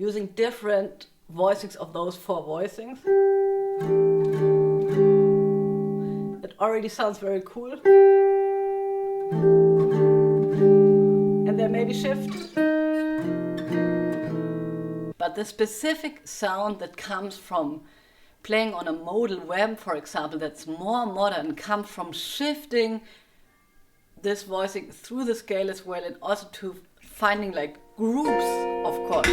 using different voicings of those 4 voicings. It already sounds very cool. And then maybe shift. But the specific sound that comes from playing on a modal wham, for example, that's more modern, comes from shifting this voicing through the scale as well, and also to finding like groups of chords.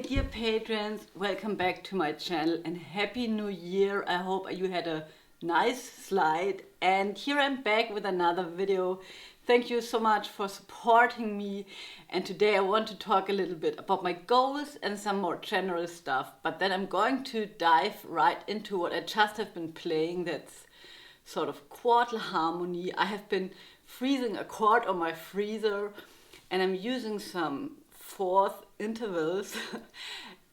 Dear patrons, welcome back to my channel and Happy New Year. I hope you had a nice slide, and here I'm back with another video. Thank you so much for supporting me, and today I want to talk a little bit about my goals and some more general stuff, but then I'm going to dive right into what I just have been playing. That's sort of quartal harmony. I have been freezing a chord on my freezer, and I'm using some fourth intervals.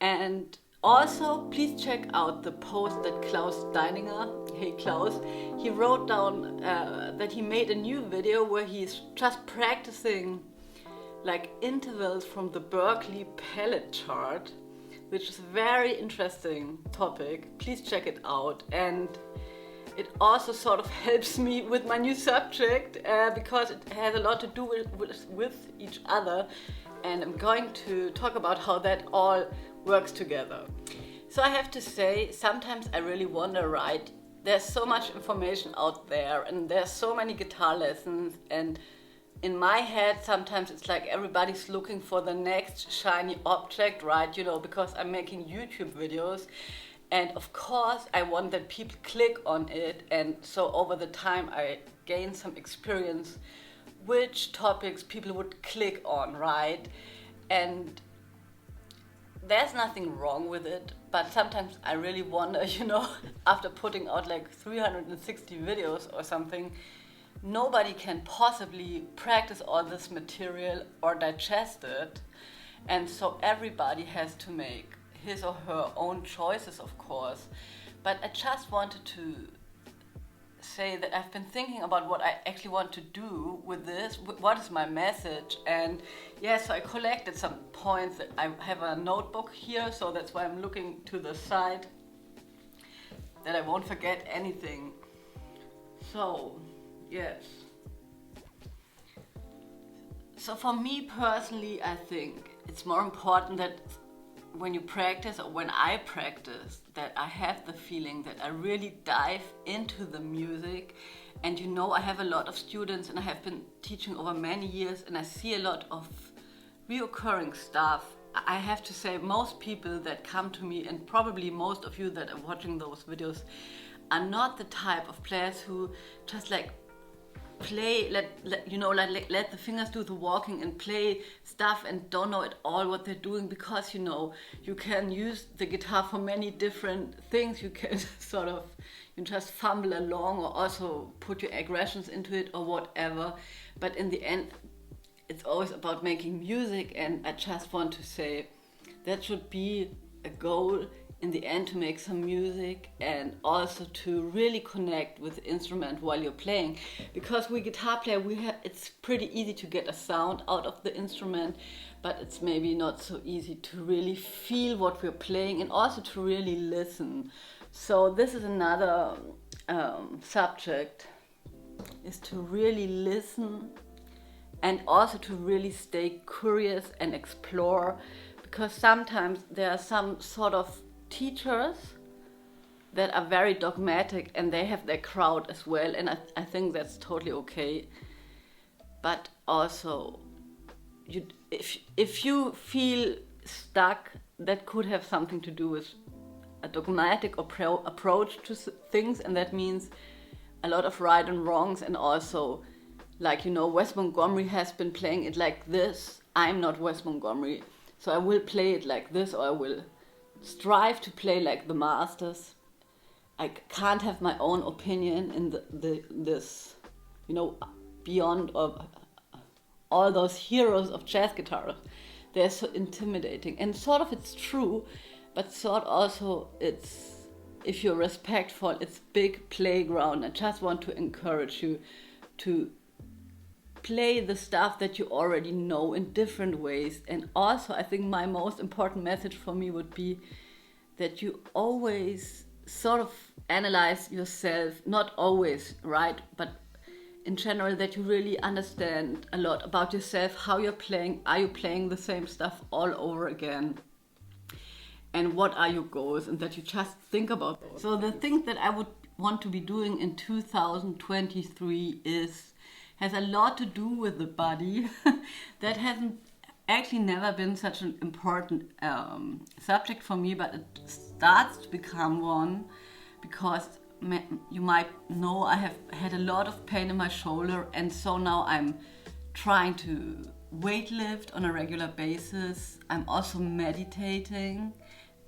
And also please check out the post that Klaus Deininger, hey Klaus, he wrote down that he made a new video where he's just practicing like intervals from the Berkeley palette chart, which is a very interesting topic. Please check it out. And it also sort of helps me with my new subject because it has a lot to do with each other. And I'm going to talk about how that all works together. So I have to say, sometimes I really wonder, right? There's so much information out there and there's so many guitar lessons, and in my head sometimes it's like everybody's looking for the next shiny object, right? You know, because I'm making YouTube videos, and of course I want that people click on it, and so over the time I gain some experience which topics people would click on, right? And there's nothing wrong with it, but sometimes I really wonder, you know, after putting out like 360 videos or something, nobody can possibly practice all this material or digest it, and so everybody has to make his or her own choices, of course. But I just wanted to say that I've been thinking about what I actually want to do with this, what is my message, and yeah, so I collected some points. I have a notebook here, so that's why I'm looking to the side, that I won't forget anything. So, yes. So for me personally, I think it's more important that when you practice, or when I practice, that I have the feeling that I really dive into the music. And you know, I have a lot of students and I have been teaching over many years, and I see a lot of reoccurring stuff. I have to say, most people that come to me, and probably most of you that are watching those videos, are not the type of players who just like play, let the fingers do the walking and play stuff and don't know at all what they're doing, because you know, you can use the guitar for many different things. You can sort of, you just fumble along or also put your aggressions into it or whatever, but in the end it's always about making music. And I just want to say that should be a goal in the end, to make some music and also to really connect with the instrument while you're playing, because we guitar player, it's pretty easy to get a sound out of the instrument, but it's maybe not so easy to really feel what we're playing and also to really listen. So this is another subject, is to really listen and also to really stay curious and explore, because sometimes there are some sort of teachers that are very dogmatic and they have their crowd as well, and I think that's totally okay. But also, if you feel stuck, that could have something to do with a dogmatic approach to things, and that means a lot of right and wrongs, and also, like, you know, Wes Montgomery has been playing it like this. I'm not Wes Montgomery, so I will play it like this, or I will strive to play like the masters. I can't have my own opinion in this, you know, beyond of all those heroes of jazz guitar. They're so intimidating, and sort of it's true, but sort also it's, if you're respectful, it's big playground. I just want to encourage you to play the stuff that you already know in different ways. And also, I think my most important message for me would be that you always sort of analyze yourself, not always, right, but in general, that you really understand a lot about yourself, how you're playing, are you playing the same stuff all over again, and what are your goals, and that you just think about those. So the thing that I would want to be doing in 2023 has a lot to do with the body. That hasn't actually never been such an important subject for me, but it starts to become one, because you might know I have had a lot of pain in my shoulder, and so now I'm trying to weight lift on a regular basis. I'm also meditating,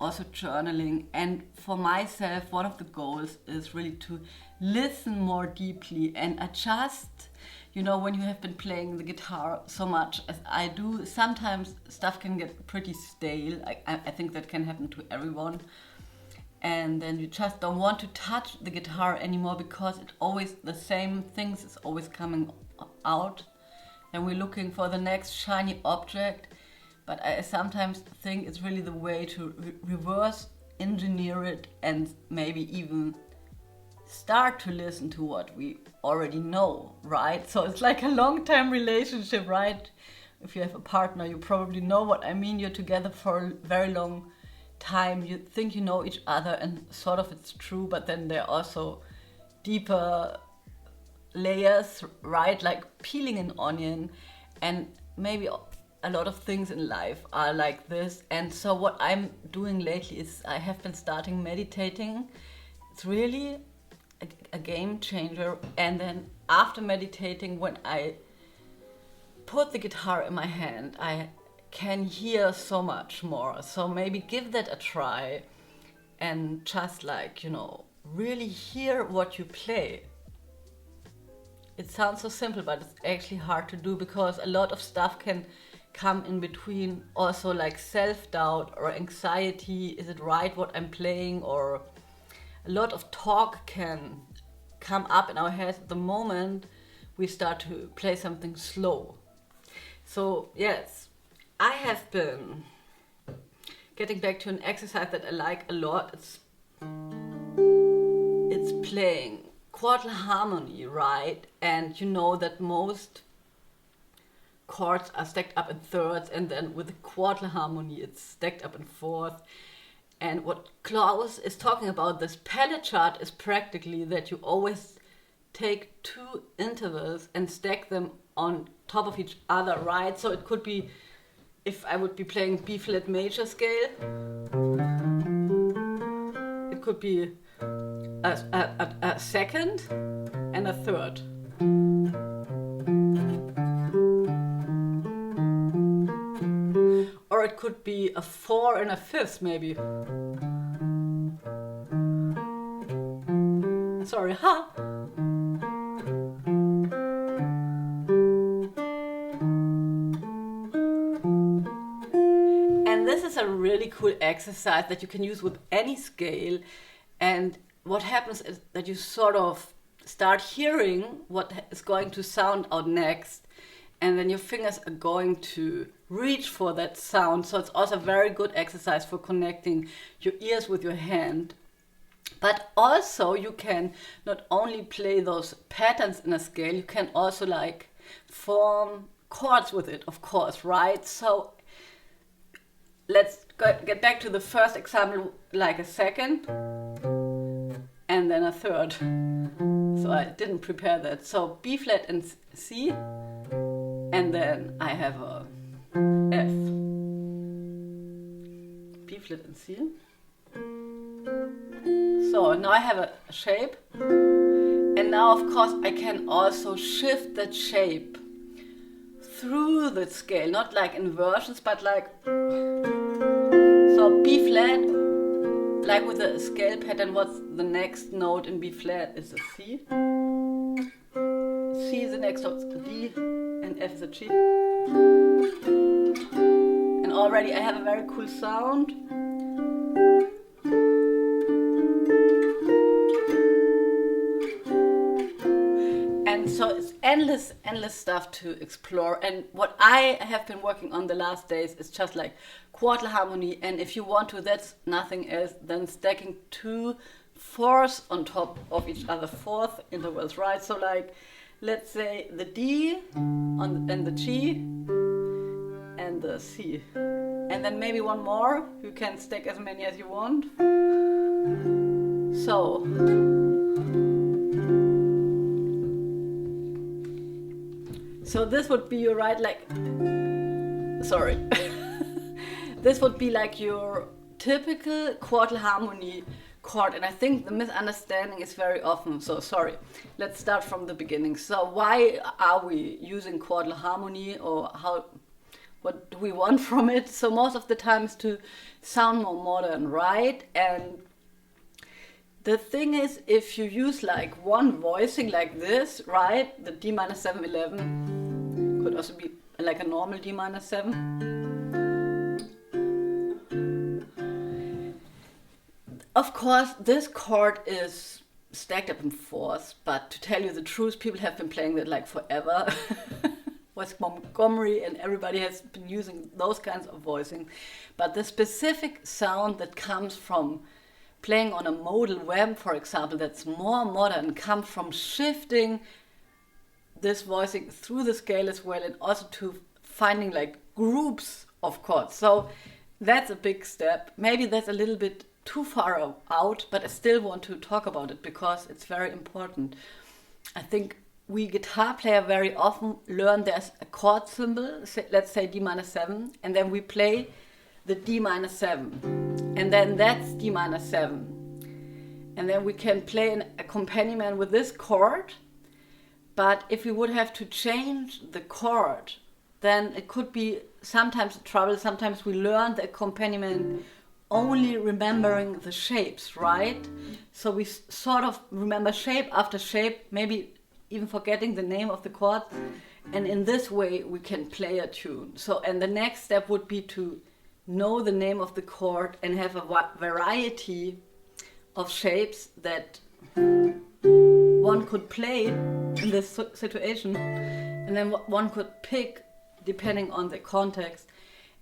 also journaling, and for myself one of the goals is really to listen more deeply and adjust. You know, when you have been playing the guitar so much as I do, sometimes stuff can get pretty stale. I think that can happen to everyone. And then you just don't want to touch the guitar anymore, because it always, the same things is always coming out. And we're looking for the next shiny object. But I sometimes think it's really the way to reverse engineer it, and maybe even start to listen to what we already know, right? So it's like a long-term relationship, right? If you have a partner, you probably know what I mean. You're together for a very long time, you think you know each other, and sort of it's true, but then there are also deeper layers, right? Like peeling an onion, and maybe a lot of things in life are like this. And so what I'm doing lately is I have been starting meditating. It's really a game changer. And then after meditating, when I put the guitar in my hand, I can hear so much more. So maybe give that a try, and just, like, you know, really hear what you play. It sounds so simple, but it's actually hard to do, because a lot of stuff can come in between. Also, like self-doubt or anxiety, is it right what I'm playing? Or a lot of talk can come up in our heads at the moment we start to play something slow. So yes, I have been getting back to an exercise that I like a lot. It's playing quartal harmony, right? And you know that most chords are stacked up in thirds, and then with the quartal harmony it's stacked up in fourth. And what Klaus is talking about, this palette chart, is practically that you always take two intervals and stack them on top of each other, right? So it could be, if I would be playing B flat major scale, it could be a second and a third. Or it could be a 4 and a 5th, maybe. Sorry, ha! And this is a really cool exercise that you can use with any scale. And what happens is that you sort of start hearing what is going to sound out next, and then your fingers are going to reach for that sound. So it's also a very good exercise for connecting your ears with your hand. But also you can not only play those patterns in a scale, you can also like form chords with it, of course, right? So let's get back to the first example, like a second and then a third. So I didn't prepare that. So B flat and C, and then I have a F, B flat and C. So now I have a shape, and now of course I can also shift that shape through the scale, not like inversions, but like, so B flat, like with the scale pattern, what's the next note in B flat is a C. C is the next note, D, and F is a G. And already I have a very cool sound. And so it's endless stuff to explore. And what I have been working on the last days is just like quartal harmony. And if you want to, that's nothing else than stacking 2 fourths on top of each other, fourth intervals, right? So like, let's say the D and the G and the C. And then maybe one more. You can stack as many as you want. So this would be your right, like, sorry. This would be like your typical quartal harmony chord. And I think the misunderstanding is very often, so sorry. Let's start from the beginning. So why are we using quartal harmony, or what do we want from it? So most of the time is to sound more modern, right? And the thing is, if you use like one voicing like this, right? The D minor 7 11 could also be like a normal D minor 7. Of course, this chord is stacked up in fourths, but to tell you the truth, people have been playing that like forever. Was Montgomery, and everybody has been using those kinds of voicing. But the specific sound that comes from playing on a modal web, for example, that's more modern, comes from shifting this voicing through the scale as well, and also to finding like groups of chords. So that's a big step. Maybe that's a little bit too far out, but I still want to talk about it because it's very important. I think we guitar player very often learn there's a chord symbol, let's say D minor 7, and then we play the D minor 7, and then that's D minor 7, and then we can play an accompaniment with this chord. But if we would have to change the chord, then it could be sometimes trouble. Sometimes we learn the accompaniment only remembering the shapes, right? So we sort of remember shape after shape, maybe even forgetting the name of the chord. And in this way, we can play a tune. So, and the next step would be to know the name of the chord and have a variety of shapes that one could play in this situation. And then one could pick depending on the context.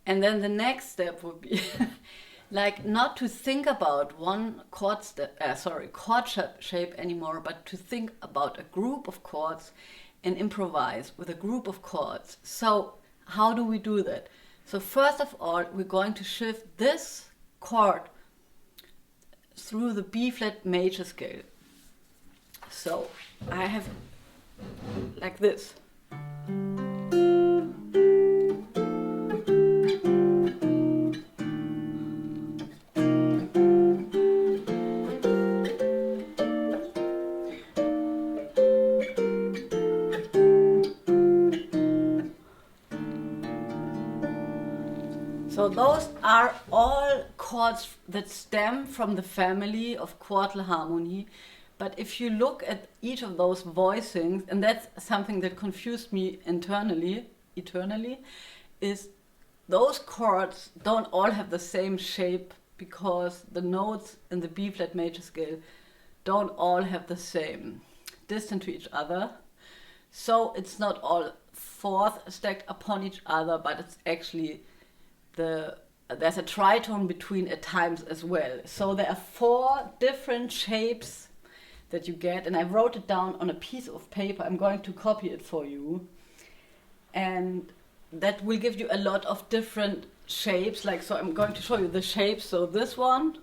And then the next step would be like not to think about one chord shape anymore, but to think about a group of chords and improvise with a group of chords. So how do we do that? So first of all, we're going to shift this chord through the B flat major scale. So I have like this. So those are all chords that stem from the family of quartal harmony. But if you look at each of those voicings, and that's something that confused me eternally, is those chords don't all have the same shape, because the notes in the B flat major scale don't all have the same distance to each other. So it's not all fourth stacked upon each other, but it's actually there's a tritone between at times as well. So there are 4 different shapes that you get, and I wrote it down on a piece of paper. I'm going to copy it for you, and that will give you a lot of different shapes. Like, so I'm going to show you the shapes. So this one,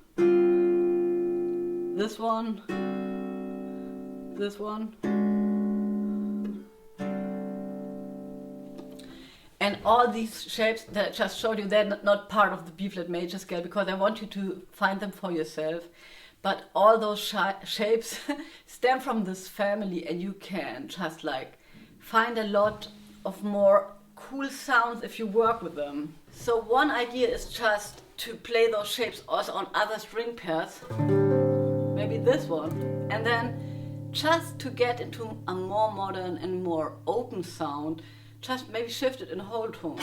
this one, this one. And all these shapes that I just showed you, they're not part of the B flat major scale because I want you to find them for yourself. But all those shapes stem from this family, and you can just like find a lot of more cool sounds if you work with them. So one idea is just to play those shapes also on other string pairs, maybe this one, and then just to get into a more modern and more open sound, just maybe shift it in whole tones.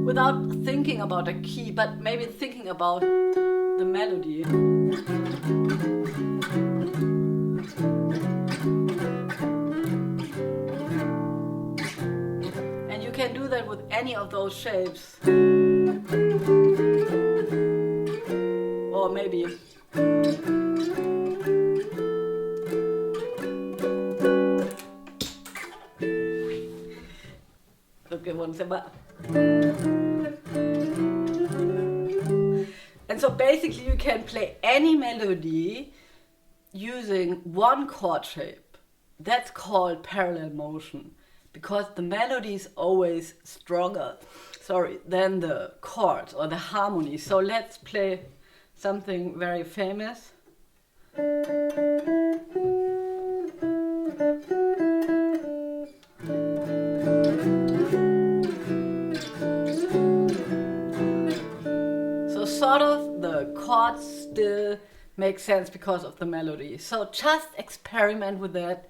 Without thinking about a key, but maybe thinking about the melody. And you can do that with any of those shapes. Or maybe okay, one second. And so basically you can play any melody using one chord shape. That's called parallel motion, because the melody is always stronger, than the chords or the harmony. So let's play something very famous. So sort of the chords still make sense because of the melody. So just experiment with that,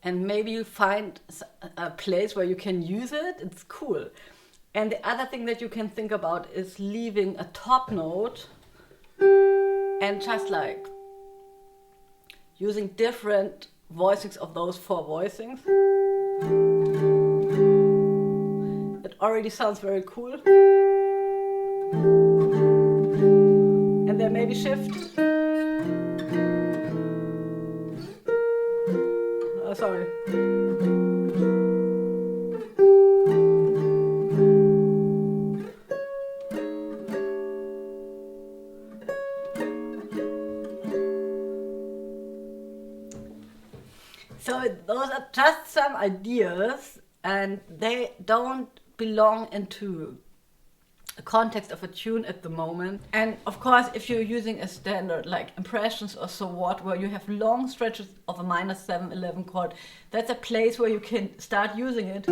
and maybe you find a place where you can use it. It's cool. And the other thing that you can think about is leaving a top note and just like using different voicings of those 4 voicings. It already sounds very cool. And then maybe shift. Sorry. So those are just some ideas, and they don't belong into the context of a tune at the moment. And of course, if you're using a standard like impressions or so what, where you have long stretches of a minor 7, 11 chord, that's a place where you can start using it.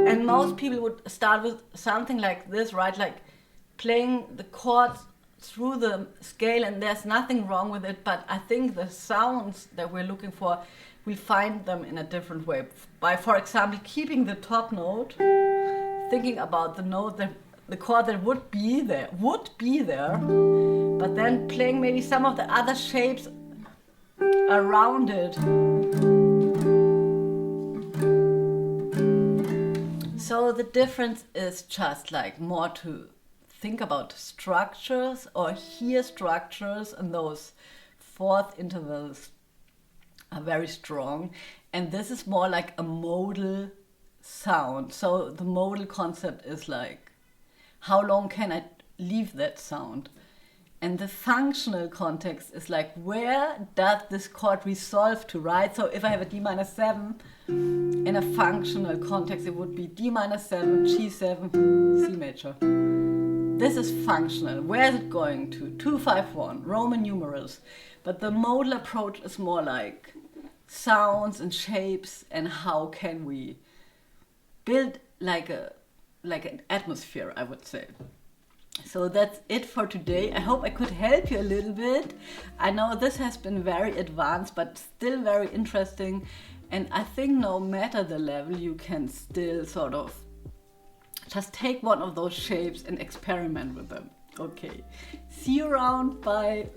And most people would start with something like this, right? Like playing the chords through the scale, and there's nothing wrong with it, but I think the sounds that we're looking for, we find them in a different way. By, for example, keeping the top note, thinking about the note that the chord that would be there, but then playing maybe some of the other shapes around it. So the difference is just like more to think about structures or hear structures, and those 4th intervals are very strong, and this is more like a modal sound. So the modal concept is like, how long can I leave that sound? And the functional context is like, where does this chord resolve to, right? So if I have a D minor 7, in a functional context it would be D minor 7, G7, C major. This is functional. Where is it going to? 2, 5, 1, Roman numerals. But the modal approach is more like sounds and shapes, and how can we build like an atmosphere, I would say. So that's it for today. I hope I could help you a little bit. I know this has been very advanced, but still very interesting. And I think no matter the level, you can still sort of just take one of those shapes and experiment with them. Okay, see you around, bye.